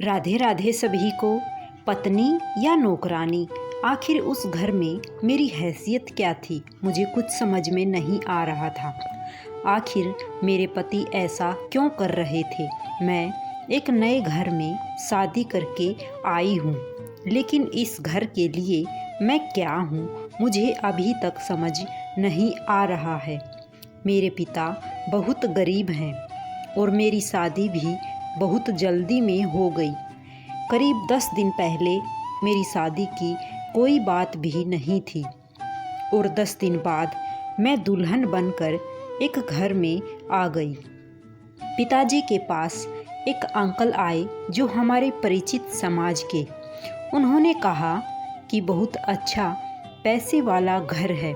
राधे राधे सभी को। पत्नी या नौकरानी, आखिर उस घर में मेरी हैसियत क्या थी, मुझे कुछ समझ में नहीं आ रहा था। आखिर मेरे पति ऐसा क्यों कर रहे थे। मैं एक नए घर में शादी करके आई हूँ, लेकिन इस घर के लिए मैं क्या हूँ मुझे अभी तक समझ नहीं आ रहा है। मेरे पिता बहुत गरीब हैं और मेरी शादी भी बहुत जल्दी में हो गई। करीब 10 दिन पहले मेरी शादी की कोई बात भी नहीं थी और 10 दिन बाद मैं दुल्हन बनकर एक घर में आ गई। पिताजी के पास एक अंकल आए जो हमारे परिचित समाज के। उन्होंने कहा कि बहुत अच्छा पैसे वाला घर है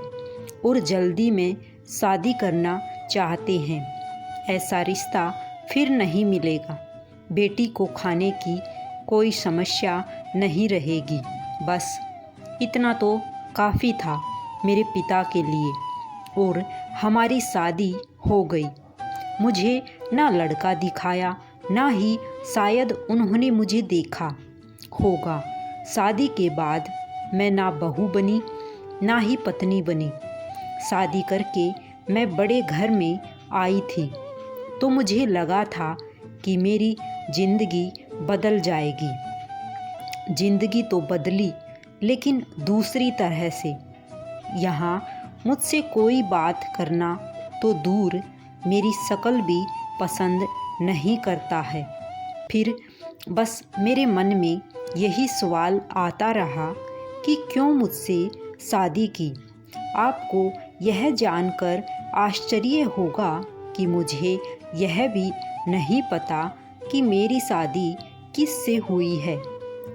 और जल्दी में शादी करना चाहते हैं। ऐसा रिश्ता फिर नहीं मिलेगा। बेटी को खाने की कोई समस्या नहीं रहेगी। बस इतना तो काफ़ी था मेरे पिता के लिए और हमारी शादी हो गई। मुझे ना लड़का दिखाया, ना ही शायद उन्होंने मुझे देखा होगा। शादी के बाद मैं ना बहू बनी, ना ही पत्नी बनी। शादी करके मैं बड़े घर में आई थी तो मुझे लगा था कि मेरी ज़िंदगी बदल जाएगी। ज़िंदगी तो बदली, लेकिन दूसरी तरह से। यहाँ मुझसे कोई बात करना तो दूर, मेरी शक्ल भी पसंद नहीं करता है। फिर बस मेरे मन में यही सवाल आता रहा कि क्यों मुझसे शादी की। आपको यह जानकर आश्चर्य होगा कि मुझे यह भी नहीं पता कि मेरी शादी किससे हुई है,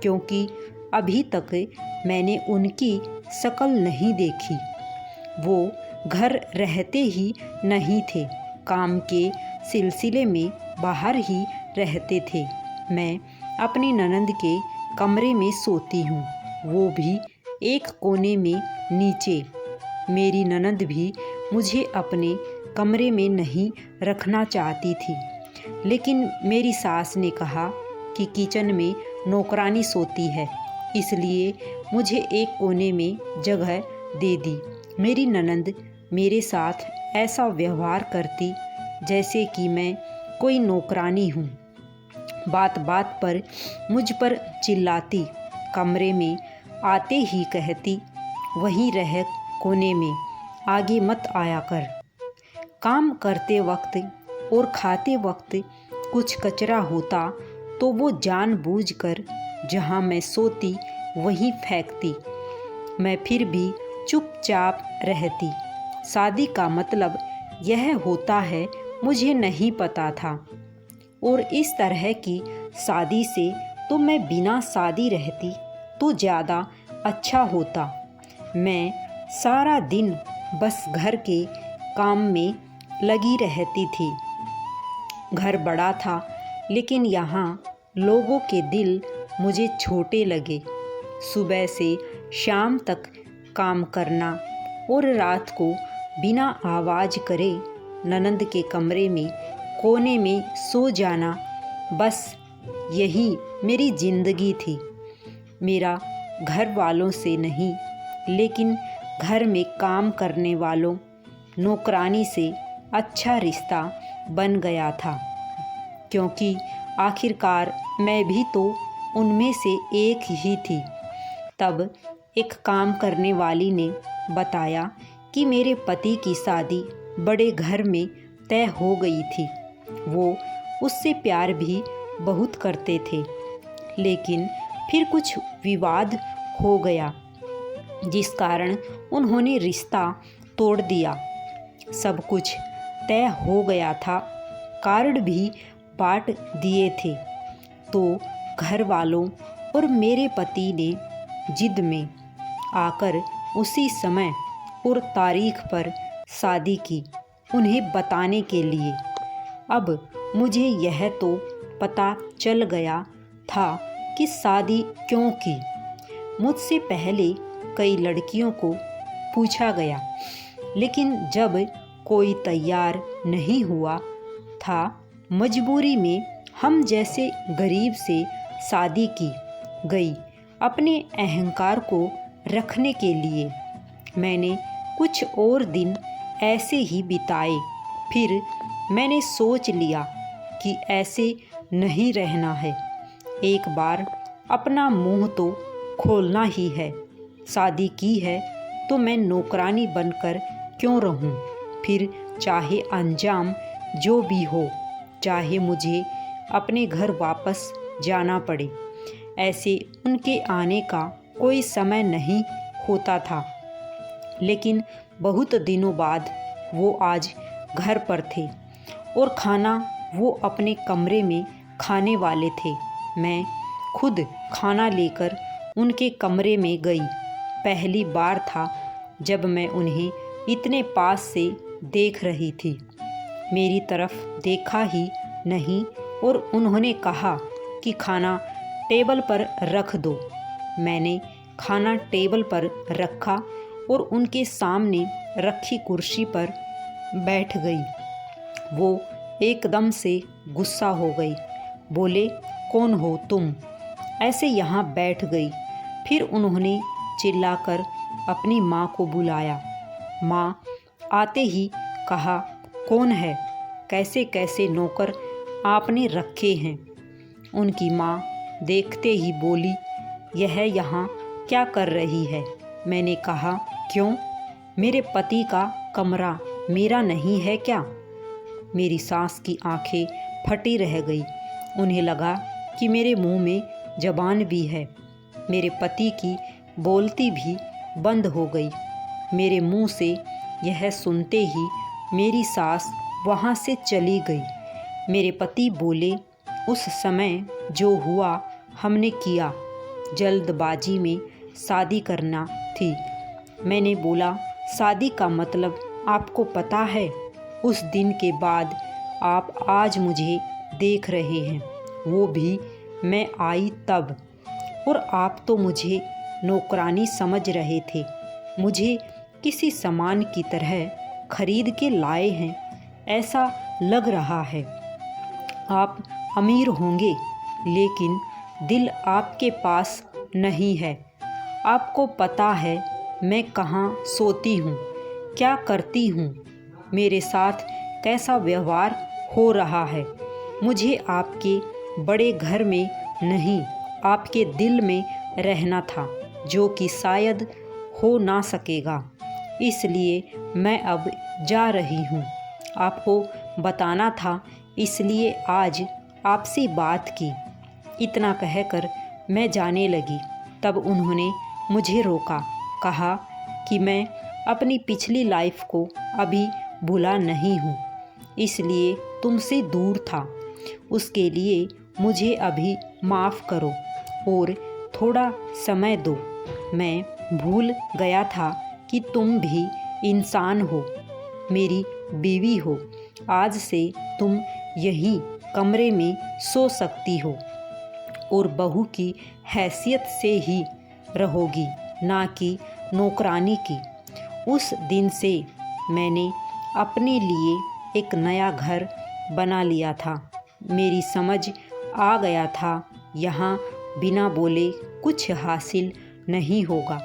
क्योंकि अभी तक मैंने उनकी शक्ल नहीं देखी। वो घर रहते ही नहीं थे, काम के सिलसिले में बाहर ही रहते थे। मैं अपनी ननंद के कमरे में सोती हूँ, वो भी एक कोने में नीचे। मेरी ननंद भी मुझे अपने कमरे में नहीं रखना चाहती थी, लेकिन मेरी सास ने कहा कि किचन में नौकरानी सोती है, इसलिए मुझे एक कोने में जगह दे दी। मेरी ननंद मेरे साथ ऐसा व्यवहार करती जैसे कि मैं कोई नौकरानी हूँ। बात बात पर मुझ पर चिल्लाती, कमरे में आते ही कहती, वहीं रह कोने में, आगे मत आया कर। काम करते वक्त और खाते वक्त कुछ कचरा होता तो वो जानबूझकर जहाँ मैं सोती वहीं फेंकती। मैं फिर भी चुपचाप रहती। शादी का मतलब यह होता है मुझे नहीं पता था, और इस तरह की शादी से तो मैं बिना शादी रहती तो ज़्यादा अच्छा होता। मैं सारा दिन बस घर के काम में लगी रहती थी। घर बड़ा था, लेकिन यहाँ लोगों के दिल मुझे छोटे लगे। सुबह से शाम तक काम करना और रात को बिना आवाज़ करे ननंद के कमरे में कोने में सो जाना, बस यही मेरी ज़िंदगी थी। मेरा घर वालों से नहीं, लेकिन घर में काम करने वालों, नौकरानी से अच्छा रिश्ता बन गया था, क्योंकि आखिरकार मैं भी तो उनमें से एक ही थी। तब एक काम करने वाली ने बताया कि मेरे पति की शादी बड़े घर में तय हो गई थी। वो उससे प्यार भी बहुत करते थे, लेकिन फिर कुछ विवाद हो गया, जिस कारण उन्होंने रिश्ता तोड़ दिया। सब कुछ तय हो गया था, कार्ड भी बांट दिए थे, तो घर वालों और मेरे पति ने जिद में आकर उसी समय और तारीख पर शादी की, उन्हें बताने के लिए। अब मुझे यह तो पता चल गया था कि शादी क्यों की। मुझसे पहले कई लड़कियों को पूछा गया, लेकिन जब कोई तैयार नहीं हुआ था, मजबूरी में हम जैसे गरीब से शादी की गई अपने अहंकार को रखने के लिए। मैंने कुछ और दिन ऐसे ही बिताए। फिर मैंने सोच लिया कि ऐसे नहीं रहना है। एक बार अपना मुंह तो खोलना ही है। शादी की है तो मैं नौकरानी बनकर क्यों रहूं? फिर चाहे अंजाम जो भी हो, चाहे मुझे अपने घर वापस जाना पड़े। ऐसे उनके आने का कोई समय नहीं होता था, लेकिन बहुत दिनों बाद वो आज घर पर थे और खाना वो अपने कमरे में खाने वाले थे। मैं खुद खाना लेकर उनके कमरे में गई। पहली बार था जब मैं उन्हें इतने पास से देख रही थी। मेरी तरफ देखा ही नहीं और उन्होंने कहा कि खाना टेबल पर रख दो। मैंने खाना टेबल पर रखा और उनके सामने रखी कुर्सी पर बैठ गई। वो एकदम से गुस्सा हो गई। बोले, कौन हो तुम? ऐसे यहाँ बैठ गई। फिर उन्होंने चिल्लाकर अपनी माँ को बुलाया। माँ आते ही कहा, कौन है? कैसे कैसे नौकर आपने रखे हैं? उनकी माँ देखते ही बोली, यह यहाँ क्या कर रही है? मैंने कहा, क्यों? मेरे पति का कमरा मेरा नहीं है क्या? मेरी सास की आंखें फटी रह गई। उन्हें लगा कि मेरे मुंह में जबान भी है। मेरे पति की बोलती भी बंद हो गई। मेरे मुंह से यह सुनते ही मेरी सास वहाँ से चली गई। मेरे पति बोले, उस समय जो हुआ हमने किया, जल्दबाजी में शादी करना थी। मैंने बोला, शादी का मतलब आपको पता है? उस दिन के बाद आप आज मुझे देख रहे हैं, वो भी मैं आई तब। और आप तो मुझे नौकरानी समझ रहे थे। मुझे किसी सामान की तरह खरीद के लाए हैं, ऐसा लग रहा है। आप अमीर होंगे, लेकिन दिल आपके पास नहीं है। आपको पता है मैं कहाँ सोती हूँ, क्या करती हूँ, मेरे साथ कैसा व्यवहार हो रहा है। मुझे आपके बड़े घर में नहीं, आपके दिल में रहना था, जो कि शायद हो ना सकेगा। इसलिए मैं अब जा रही हूँ। आपको बताना था, इसलिए आज आपसे बात की। इतना कहकर मैं जाने लगी। तब उन्होंने मुझे रोका, कहा कि मैं अपनी पिछली लाइफ को अभी भुला नहीं हूँ, इसलिए तुमसे दूर था। उसके लिए मुझे अभी माफ़ करो और थोड़ा समय दो। मैं भूल गया था कि तुम भी इंसान हो, मेरी बीवी हो। आज से तुम यहीं कमरे में सो सकती हो और बहू की हैसियत से ही रहोगी, ना कि नौकरानी की। उस दिन से मैंने अपने लिए एक नया घर बना लिया था। मेरी समझ आ गया था, यहाँ बिना बोले कुछ हासिल नहीं होगा।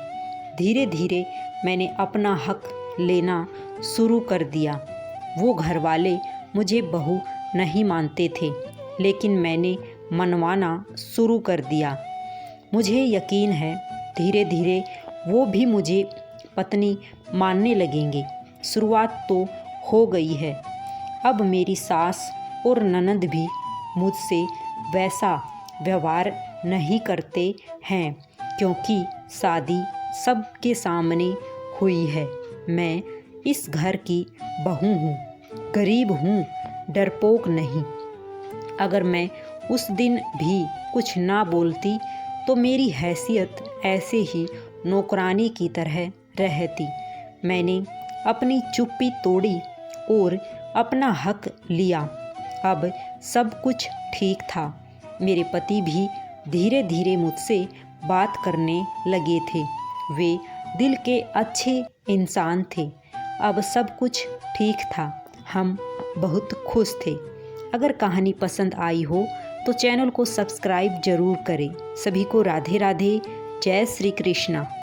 धीरे धीरे मैंने अपना हक लेना शुरू कर दिया। वो घरवाले मुझे बहू नहीं मानते थे, लेकिन मैंने मनवाना शुरू कर दिया। मुझे यकीन है धीरे धीरे वो भी मुझे पत्नी मानने लगेंगे। शुरुआत तो हो गई है। अब मेरी सास और ननद भी मुझसे वैसा व्यवहार नहीं करते हैं, क्योंकि शादी सबके सामने हुई है। मैं इस घर की बहू हूँ, गरीब हूँ, डरपोक नहीं। अगर मैं उस दिन भी कुछ ना बोलती तो मेरी हैसियत ऐसे ही नौकरानी की तरह रहती। मैंने अपनी चुप्पी तोड़ी और अपना हक लिया। अब सब कुछ ठीक था। मेरे पति भी धीरे धीरे मुझसे बात करने लगे थे। वे दिल के अच्छे इंसान थे। अब सब कुछ ठीक था। हम बहुत खुश थे। अगर कहानी पसंद आई हो तो चैनल को सब्सक्राइब जरूर करें। सभी को राधे राधे। जय श्री कृष्णा।